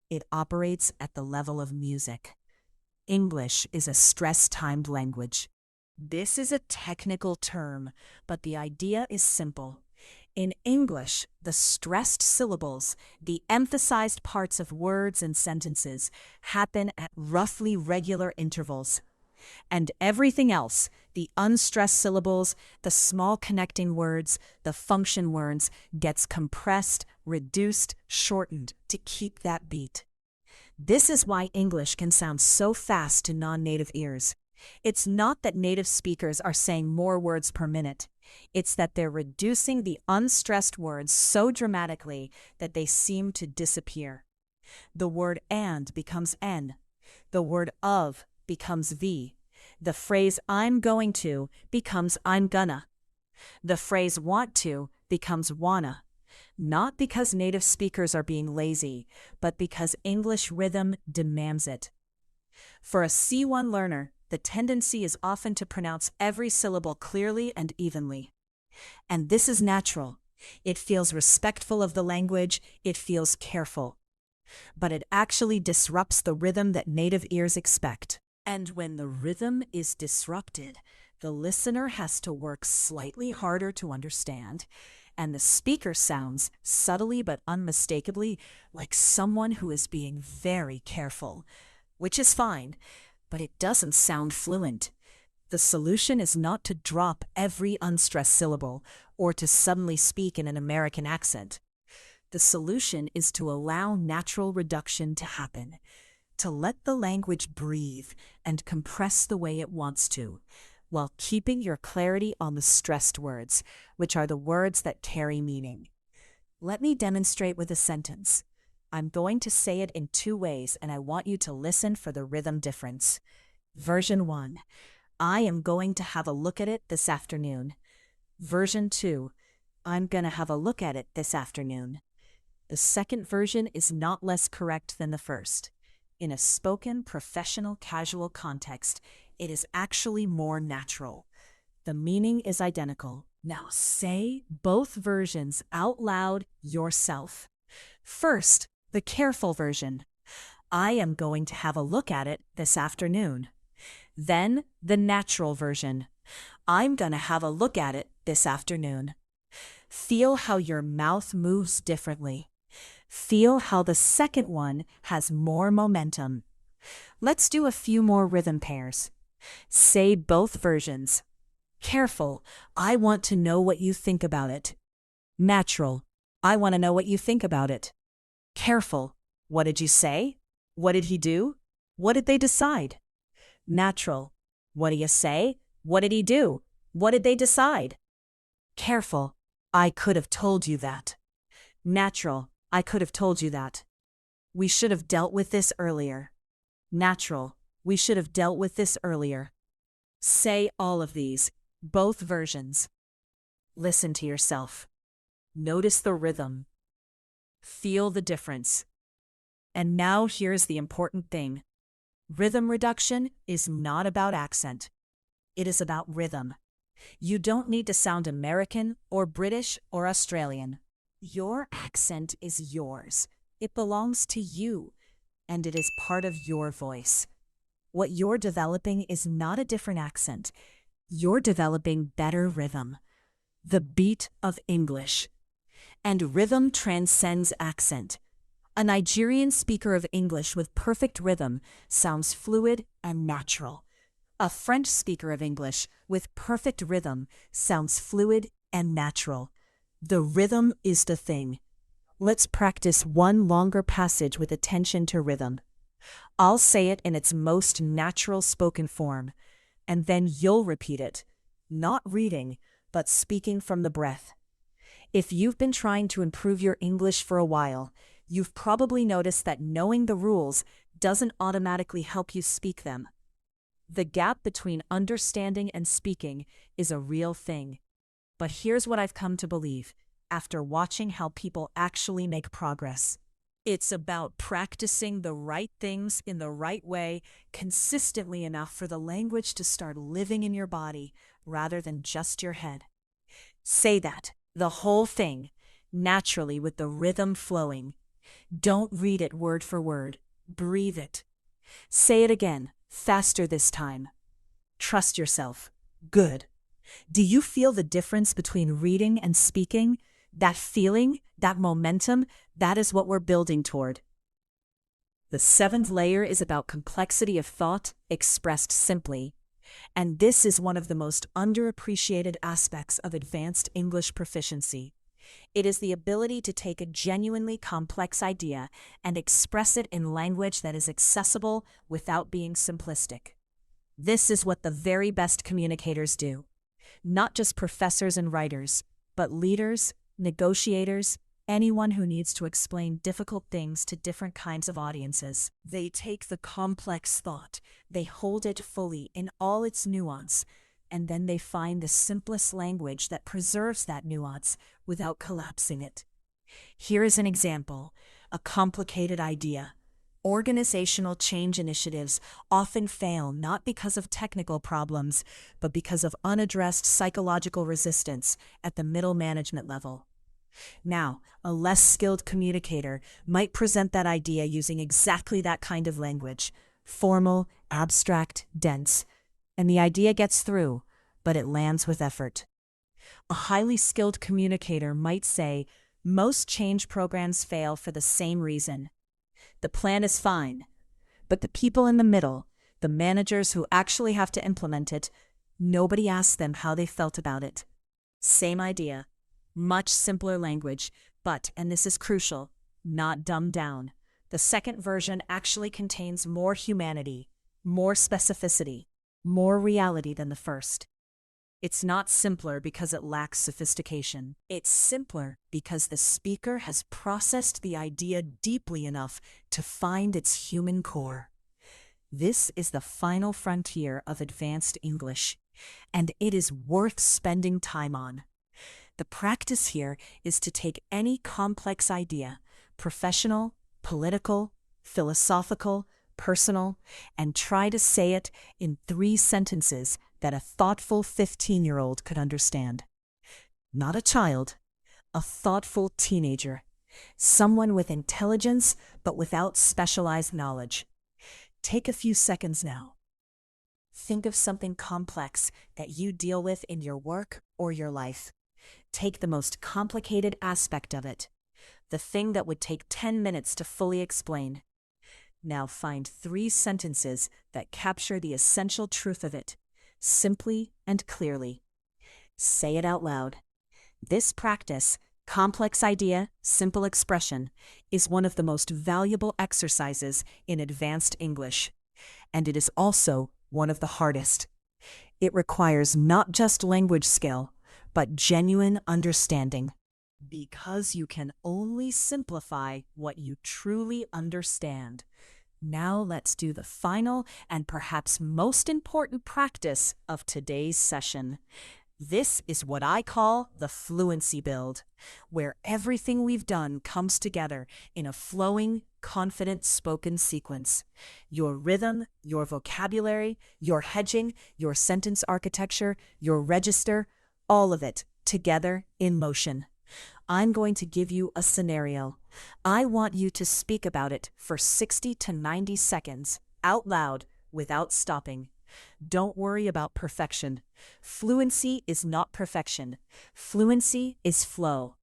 It operates at the level of music. English is a stress-timed language. This is a technical term, but the idea is simple. In English, the stressed syllables, the emphasized parts of words and sentences, happen at roughly regular intervals. And everything else, the unstressed syllables, the small connecting words, the function words, gets compressed, reduced, shortened to keep that beat. This is why English can sound so fast to non-native ears. It's not that native speakers are saying more words per minute. It's that they're reducing the unstressed words so dramatically that they seem to disappear. The word and becomes n. The word of becomes v. The phrase I'm going to becomes I'm gonna. The phrase want to becomes wanna. Not because native speakers are being lazy, but because English rhythm demands it. For a C1 learner, the tendency is often to pronounce every syllable clearly and evenly. And this is natural. It feels respectful of the language, it feels careful. But it actually disrupts the rhythm that native ears expect. And when the rhythm is disrupted, the listener has to work slightly harder to understand, and the speaker sounds, subtly but unmistakably, like someone who is being very careful, which is fine, but it doesn't sound fluent. The solution is not to drop every unstressed syllable or to suddenly speak in an American accent. The solution is to allow natural reduction to happen, to let the language breathe and compress the way it wants to, while keeping your clarity on the stressed words, which are the words that carry meaning. Let me demonstrate with a sentence. I'm going to say it in two ways, and I want you to listen for the rhythm difference. Version 1. I am going to have a look at it this afternoon. Version 2. I'm going to have a look at it this afternoon. The second version is not less correct than the first. In a spoken, professional, casual context, it is actually more natural. The meaning is identical. Now say both versions out loud yourself. First, the careful version. I am going to have a look at it this afternoon. Then, the natural version. I'm going to have a look at it this afternoon. Feel how your mouth moves differently. Feel how the second one has more momentum. Let's do a few more rhythm pairs. Say both versions. Careful, I want to know what you think about it. Natural, I want to know what you think about it. Careful, what did you say? What did he do? What did they decide? Natural, what do you say? What did he do? What did they decide? Careful, I could have told you that. Natural, I could have told you that. We should have dealt with this earlier. Natural, we should have dealt with this earlier. Say all of these, both versions. Listen to yourself. Notice the rhythm. Feel the difference. And now here's the important thing. Rhythm reduction is not about accent. It is about rhythm. You don't need to sound American or British or Australian. Your accent is yours. It belongs to you, and it is part of your voice. What you're developing is not a different accent. You're developing better rhythm, the beat of English. And rhythm transcends accent. A Nigerian speaker of English with perfect rhythm sounds fluid and natural. A French speaker of English with perfect rhythm sounds fluid and natural. The rhythm is the thing. Let's practice one longer passage with attention to rhythm. I'll say it in its most natural spoken form, and then you'll repeat it, not reading, but speaking from the breath. If you've been trying to improve your English for a while, you've probably noticed that knowing the rules doesn't automatically help you speak them. The gap between understanding and speaking is a real thing. But here's what I've come to believe after watching how people actually make progress. It's about practicing the right things in the right way consistently enough for the language to start living in your body rather than just your head. Say that, the whole thing. naturally with the rhythm flowing. Don't read it word for word. Breathe it. Say it again, faster this time. Trust yourself. Good. Do you feel the difference between reading and speaking? That feeling, that momentum, that is what we're building toward. The seventh layer is about complexity of thought expressed simply. And this is one of the most underappreciated aspects of advanced English proficiency. It is the ability to take a genuinely complex idea and express it in language that is accessible without being simplistic. This is what the very best communicators do. Not just professors and writers, but leaders, negotiators, anyone who needs to explain difficult things to different kinds of audiences. They take the complex thought, they hold it fully in all its nuance, and then they find the simplest language that preserves that nuance without collapsing it. Here is an example, a complicated idea. Organizational change initiatives often fail not because of technical problems, but because of unaddressed psychological resistance at the middle management level. Now, a less skilled communicator might present that idea using exactly that kind of language, formal, abstract, dense, and the idea gets through, but it lands with effort. A highly skilled communicator might say, most change programs fail for the same reason. The plan is fine, but the people in the middle, the managers who actually have to implement it, nobody asks them how they felt about it. Same idea, much simpler language, but, and this is crucial, not dumbed down. The second version actually contains more humanity, more specificity, more reality than the first. It's not simpler because it lacks sophistication. It's simpler because the speaker has processed the idea deeply enough to find its human core. This is the final frontier of advanced English, and it is worth spending time on. The practice here is to take any complex idea, professional, political, philosophical, personal, and try to say it in 3 sentences that a thoughtful 15-year-old could understand. Not a child, a thoughtful teenager, someone with intelligence but without specialized knowledge. Take a few seconds now. Think of something complex that you deal with in your work or your life. Take the most complicated aspect of it, the thing that would take 10 minutes to fully explain. Now find 3 sentences that capture the essential truth of it, simply and clearly. Say it out loud. This practice, complex idea, simple expression, is one of the most valuable exercises in advanced English, and it is also one of the hardest. It requires not just language skill, but genuine understanding. Because you can only simplify what you truly understand. Now let's do the final and perhaps most important practice of today's session. This is what I call the fluency build, where everything we've done comes together in a flowing, confident spoken sequence. Your rhythm, your vocabulary, your hedging, your sentence architecture, your register, all of it together in motion. I'm going to give you a scenario. I want you to speak about it for 60 to 90 seconds, out loud, without stopping. Don't worry about perfection. Fluency is not perfection. Fluency is flow.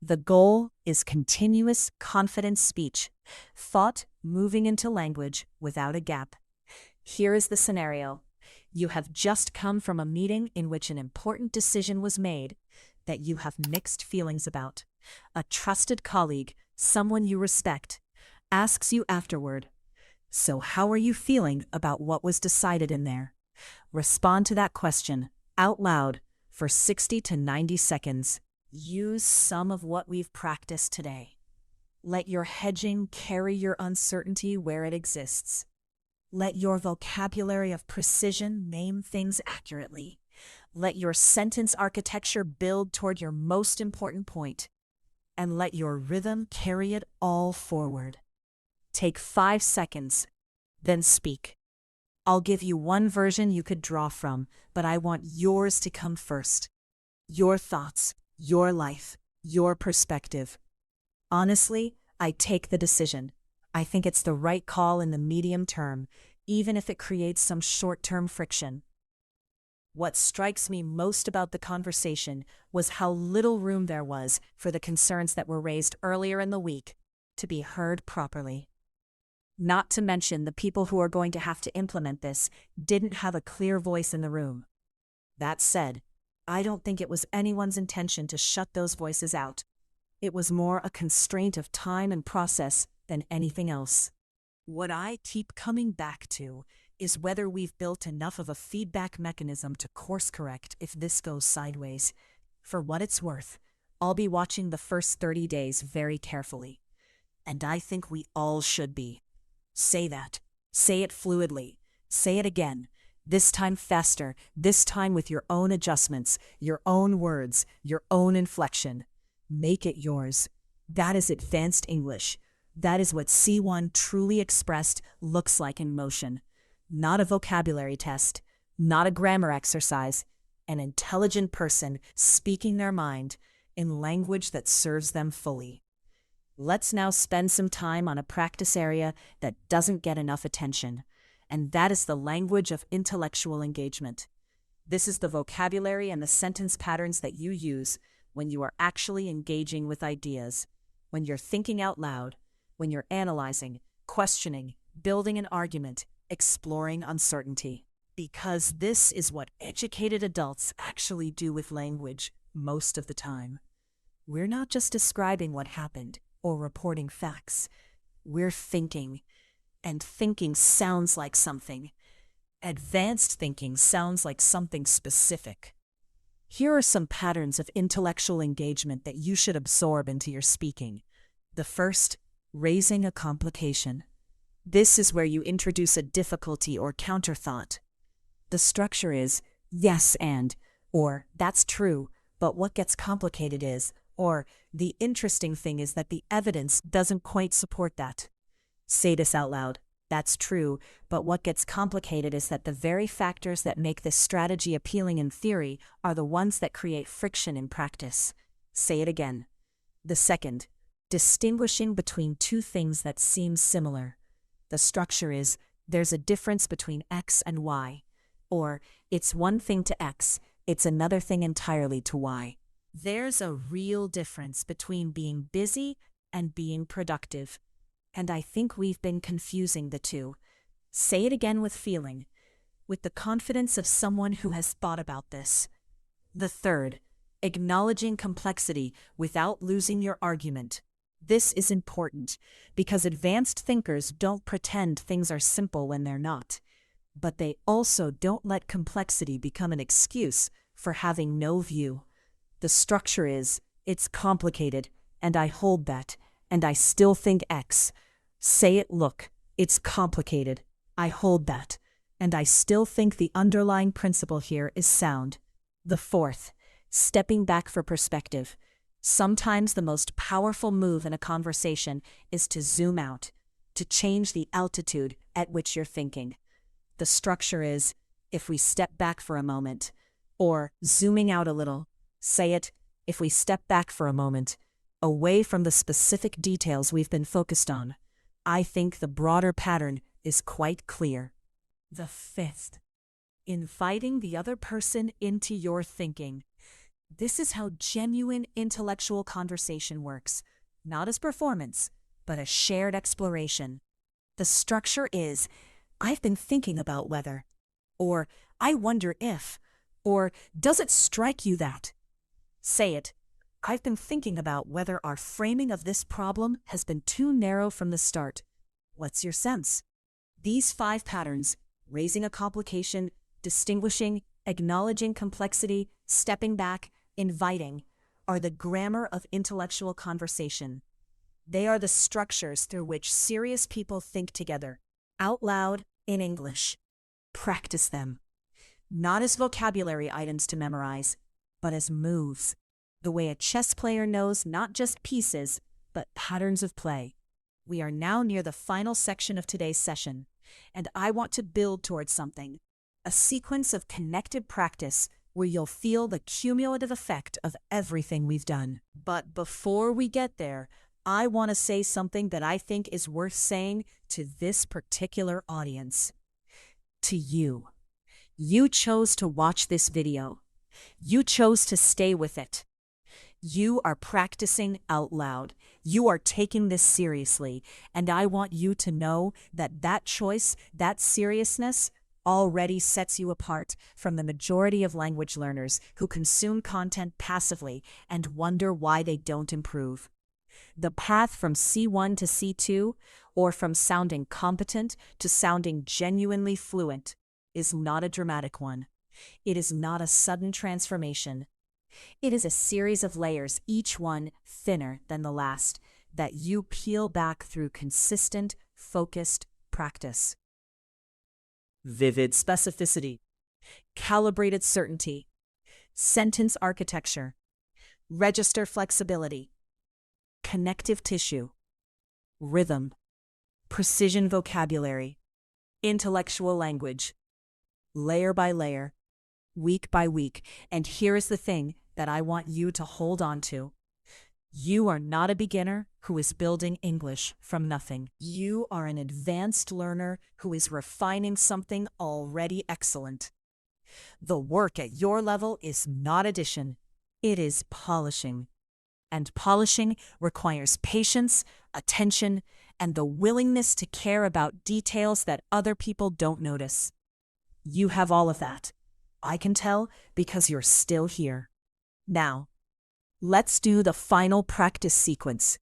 The goal is continuous, confident speech, thought moving into language without a gap. Here is the scenario. You have just come from a meeting in which an important decision was made that you have mixed feelings about. A trusted colleague, someone you respect, asks you afterward, "So how are you feeling about what was decided in there?" Respond to that question out loud for 60 to 90 seconds. Use some of what we've practiced today. Let your hedging carry your uncertainty where it exists. Let your vocabulary of precision name things accurately. Let your sentence architecture build toward your most important point. And let your rhythm carry it all forward. Take 5 seconds, then speak. I'll give you one version you could draw from, but I want yours to come first. Your thoughts, your life, your perspective. Honestly, I take the decision. I think it's the right call in the medium term, even if it creates some short-term friction. What strikes me most about the conversation was how little room there was for the concerns that were raised earlier in the week to be heard properly. Not to mention the people who are going to have to implement this didn't have a clear voice in the room. That said, I don't think it was anyone's intention to shut those voices out. It was more a constraint of time and process than anything else. What I keep coming back to is whether we've built enough of a feedback mechanism to course correct if this goes sideways. For what it's worth, I'll be watching the first 30 days very carefully. And I think we all should be. Say that. Say it fluidly. Say it again. This time faster. This time with your own adjustments, your own words, your own inflection. Make it yours. That is advanced English. That is what C1 truly expressed looks like in motion. Not a vocabulary test, not a grammar exercise, an intelligent person speaking their mind in language that serves them fully. Let's now spend some time on a practice area that doesn't get enough attention, and that is the language of intellectual engagement. This is the vocabulary and the sentence patterns that you use when you are actually engaging with ideas, when you're thinking out loud, when you're analyzing, questioning, building an argument, exploring uncertainty. Because this is what educated adults actually do with language most of the time. We're not just describing what happened or reporting facts. We're thinking, and thinking sounds like something. Advanced thinking sounds like something specific. Here are some patterns of intellectual engagement that you should absorb into your speaking. The first, raising a complication. This is where you introduce a difficulty or counterthought. The structure is, yes and, or that's true, but what gets complicated is, or the interesting thing is that the evidence doesn't quite support that. Say this out loud. That's true, but what gets complicated is that the very factors that make this strategy appealing in theory are the ones that create friction in practice. Say it again. The second, distinguishing between two things that seem similar. The structure is, there's a difference between X and Y. Or, it's one thing to X, it's another thing entirely to Y. There's a real difference between being busy and being productive. And I think we've been confusing the two. Say it again with feeling, with the confidence of someone who has thought about this. The third, acknowledging complexity without losing your argument. This is important because advanced thinkers don't pretend things are simple when they're not. But they also don't let complexity become an excuse for having no view. The structure is, it's complicated, and I hold that, and I still think X. Say it, look, it's complicated. I hold that, and I still think the underlying principle here is sound. The fourth, stepping back for perspective. Sometimes the most powerful move in a conversation is to zoom out, to change the altitude at which you're thinking. The structure is, if we step back for a moment, or zooming out a little. Say it, if we step back for a moment, away from the specific details we've been focused on. I think the broader pattern is quite clear. The fifth, inviting the other person into your thinking. This is how genuine intellectual conversation works, not as performance, but as shared exploration. The structure is, I've been thinking about whether, or I wonder if, or does it strike you that? Say it, I've been thinking about whether our framing of this problem has been too narrow from the start. What's your sense? These 5 patterns, raising a complication, distinguishing, acknowledging complexity, stepping back, inviting, are the grammar of intellectual conversation. They are the structures through which serious people think together, out loud, in English. Practice them. Not as vocabulary items to memorize, but as moves. The way a chess player knows not just pieces, but patterns of play. We are now near the final section of today's session, and I want to build towards something. A sequence of connected practice where you'll feel the cumulative effect of everything we've done. But before we get there, I want to say something that I think is worth saying to this particular audience. To you. You chose to watch this video. You chose to stay with it. You are practicing out loud. You are taking this seriously. And I want you to know that that choice, that seriousness, already sets you apart from the majority of language learners who consume content passively and wonder why they don't improve. The path from C1 to C2, or from sounding competent to sounding genuinely fluent, is not a dramatic one. It is not a sudden transformation. It is a series of layers, each one thinner than the last, that you peel back through consistent, focused practice. Vivid specificity, calibrated certainty, sentence architecture, register flexibility, connective tissue, rhythm, precision vocabulary, intellectual language, layer by layer, week by week. And here is the thing that I want you to hold on to. You are not a beginner who is building English from nothing. You are an advanced learner who is refining something already excellent. The work at your level is not addition, it is polishing. And polishing requires patience, attention, and the willingness to care about details that other people don't notice. You have all of that. I can tell because you're still here. Now, let's do the final practice sequence.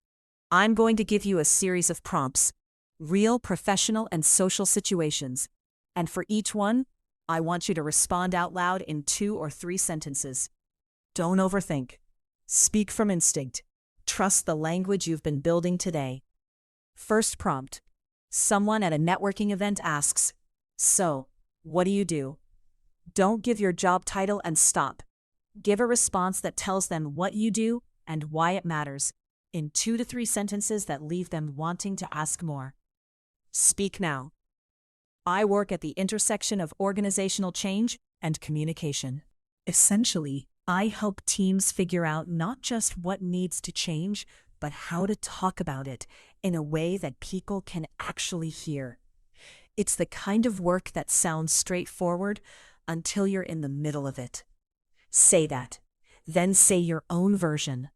I'm going to give you a series of prompts, real professional and social situations, and for each one, I want you to respond out loud in 2 or 3 sentences. Don't overthink. Speak from instinct. Trust the language you've been building today. First prompt. Someone at a networking event asks, "So, what do you do?" Don't give your job title and stop. Give a response that tells them what you do and why it matters, in 2 to 3 sentences that leave them wanting to ask more. Speak now. I work at the intersection of organizational change and communication. Essentially, I help teams figure out not just what needs to change, but how to talk about it in a way that people can actually hear. It's the kind of work that sounds straightforward until you're in the middle of it. Say that. Then say your own version.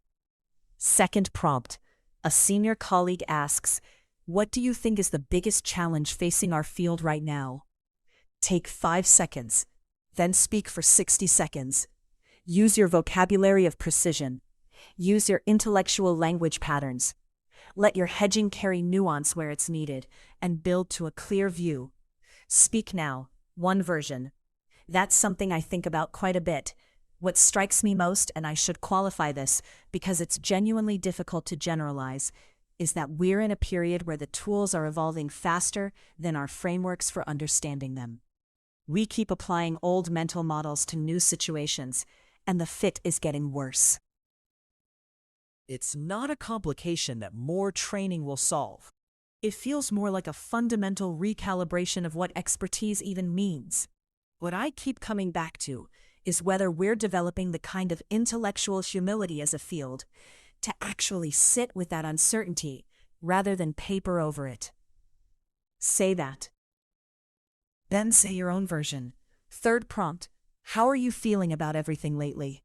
Second prompt. A senior colleague asks, "What do you think is the biggest challenge facing our field right now?" Take 5 seconds. Then speak for 60 seconds. Use your vocabulary of precision. Use your intellectual language patterns. Let your hedging carry nuance where it's needed, and build to a clear view. Speak now. One version. That's something I think about quite a bit. What strikes me most, and I should qualify this because it's genuinely difficult to generalize, is that we're in a period where the tools are evolving faster than our frameworks for understanding them. We keep applying old mental models to new situations, and the fit is getting worse. It's not a complication that more training will solve. It feels more like a fundamental recalibration of what expertise even means. What I keep coming back to is whether we're developing the kind of intellectual humility as a field to actually sit with that uncertainty rather than paper over it. Say that. Then say your own version. Third prompt. How are you feeling about everything lately?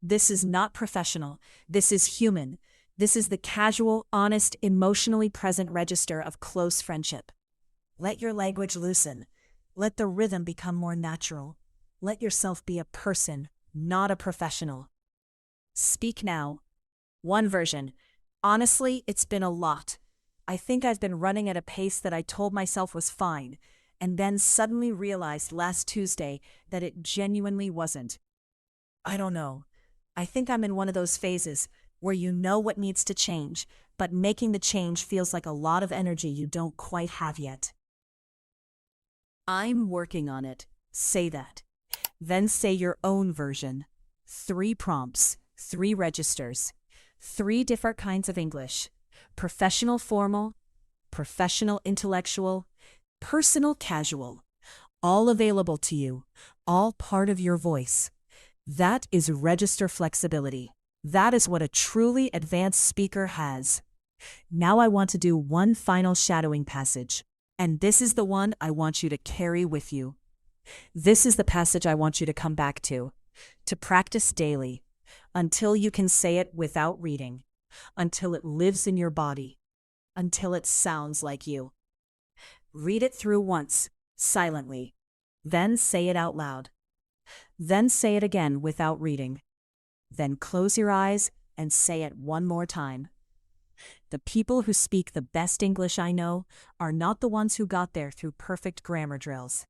This is not professional. This is human. This is the casual, honest, emotionally present register of close friendship. Let your language loosen. Let the rhythm become more natural. Let yourself be a person, not a professional. Speak now. One version. Honestly, it's been a lot. I think I've been running at a pace that I told myself was fine, and then suddenly realized last Tuesday that it genuinely wasn't. I don't know. I think I'm in one of those phases where you know what needs to change, but making the change feels like a lot of energy you don't quite have yet. I'm working on it. Say that. Then say your own version. 3 prompts, 3 registers, 3 different kinds of English. Professional formal, professional intellectual, personal casual. All available to you, all part of your voice. That is register flexibility. That is what a truly advanced speaker has. Now I want to do one final shadowing passage, and this is the one I want you to carry with you. This is the passage I want you to come back to practice daily, until you can say it without reading, until it lives in your body, until it sounds like you. Read it through once, silently, then say it out loud. Then say it again without reading. Then close your eyes and say it one more time. The people who speak the best English I know are not the ones who got there through perfect grammar drills.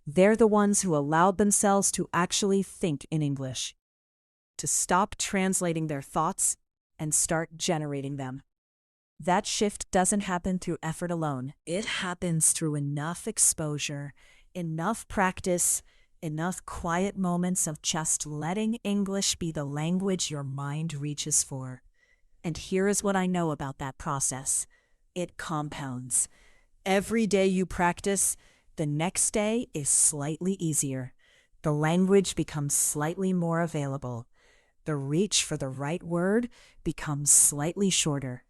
They're the ones who allowed themselves to actually think in English, to stop translating their thoughts and start generating them. That shift doesn't happen through effort alone. It happens through enough exposure, enough practice, enough quiet moments of just letting English be the language your mind reaches for. And here is what I know about that process. It compounds. Every day you practice, the next day is slightly easier. The language becomes slightly more available. The reach for the right word becomes slightly shorter.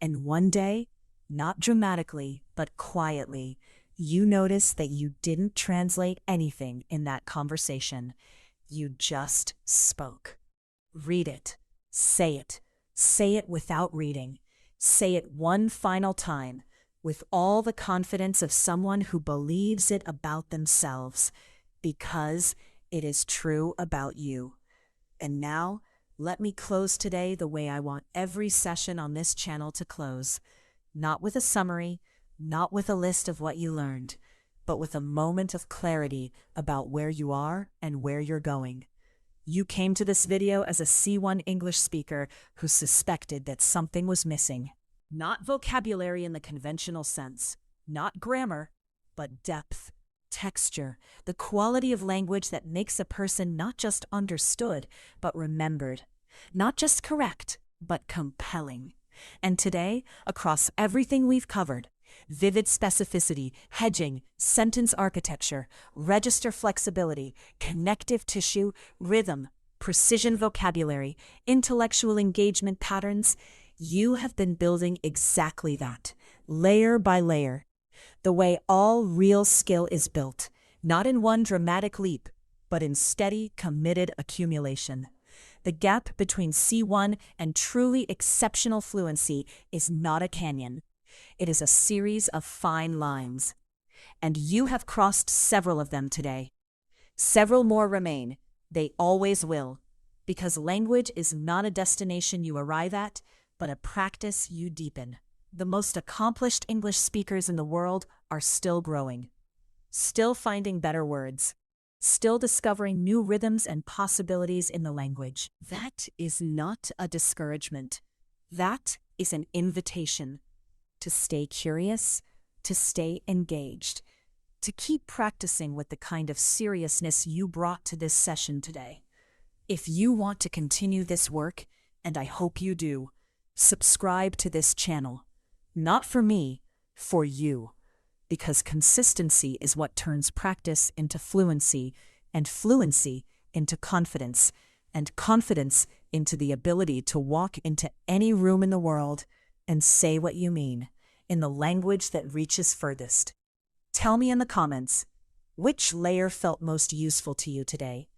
And one day, not dramatically, but quietly, you notice that you didn't translate anything in that conversation. You just spoke. Read it. Say it. Say it without reading. Say it one final time, with all the confidence of someone who believes it about themselves, because it is true about you. And now, let me close today the way I want every session on this channel to close. Not with a summary, not with a list of what you learned, but with a moment of clarity about where you are and where you're going. You came to this video as a C1 English speaker who suspected that something was missing. Not vocabulary in the conventional sense, not grammar, but depth, texture, the quality of language that makes a person not just understood, but remembered. Not just correct, but compelling. And today, across everything we've covered, vivid specificity, hedging, sentence architecture, register flexibility, connective tissue, rhythm, precision vocabulary, intellectual engagement patterns, you have been building exactly that, layer by layer. The way all real skill is built, not in one dramatic leap, but in steady, committed accumulation. The gap between C1 and truly exceptional fluency is not a canyon. It is a series of fine lines. And you have crossed several of them today. Several more remain. They always will. Because language is not a destination you arrive at, but a practice you deepen. The most accomplished English speakers in the world are still growing, still finding better words, still discovering new rhythms and possibilities in the language. That is not a discouragement. That is an invitation to stay curious, to stay engaged, to keep practicing with the kind of seriousness you brought to this session today. If you want to continue this work, and I hope you do, subscribe to this channel. Not for me, for you. Because consistency is what turns practice into fluency, and fluency into confidence, and confidence into the ability to walk into any room in the world and say what you mean, in the language that reaches furthest. Tell me in the comments, which layer felt most useful to you today?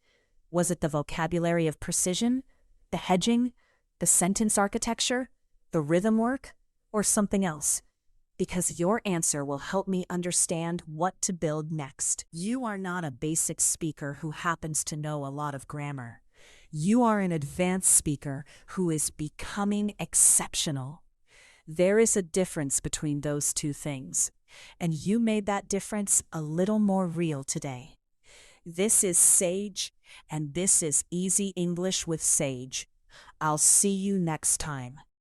Was it the vocabulary of precision, the hedging, the sentence architecture, the rhythm work, or something else? Because your answer will help me understand what to build next. You are not a basic speaker who happens to know a lot of grammar. You are an advanced speaker who is becoming exceptional. There is a difference between those two things, and you made that difference a little more real today. This is Sage, and this is Easy English with Sage. I'll see you next time.